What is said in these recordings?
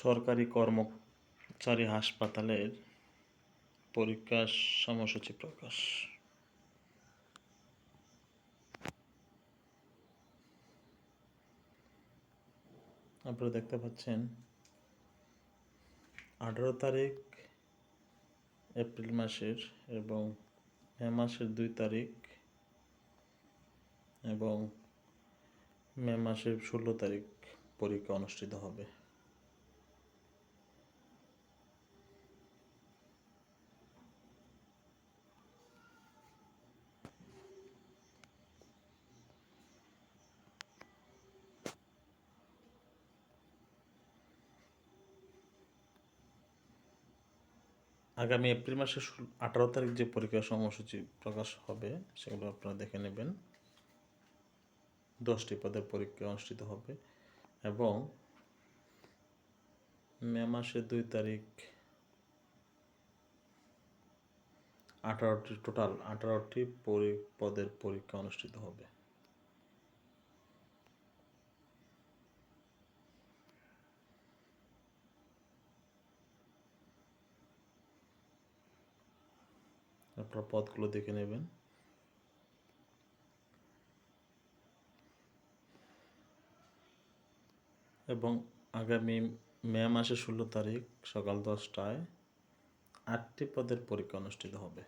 সরকারি কর্মচারী হাসপাতালের পরীক্ষার সময়সূচি প্রকাশ। আপনারা দেখতে পাচ্ছেন 18 তারিখ এপ্রিল মাসের এবং মে মাসের 2 তারিখ এবং মে মাসের 16 তারিখ পরীক্ষা অনুষ্ঠিত হবে। আগামী এপ্রিল মাসের 18 তারিখ যে পরীক্ষার সময়সূচি প্রকাশ হবে সেগুলো আপনারা দেখে নেবেন। 10টি পদের পরীক্ষা অনুষ্ঠিত হবে এবং মে মাসের 2 তারিখ 18টি পদের পরীক্ষা অনুষ্ঠিত হবে। আপনারা পদগুলো দেখে নেবেন। এবং আগামী মে মাসের 16 তারিখ সকাল 10টায় 8টি পদের পরীক্ষা অনুষ্ঠিত হবে।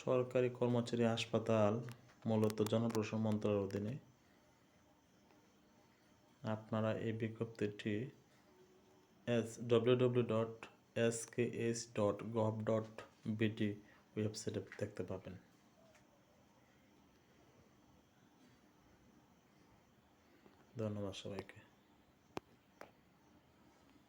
সরকারি কর্মচারী হাসপাতাল মূলত জনপ্রশাসন মন্ত্রণালয়ের অধীনে। আপনারা এই বিজ্ঞপ্তিটি www.skh.gov.bd ওয়েবসাইটে দেখতে পাবেন। ধন্যবাদ সবাইকে।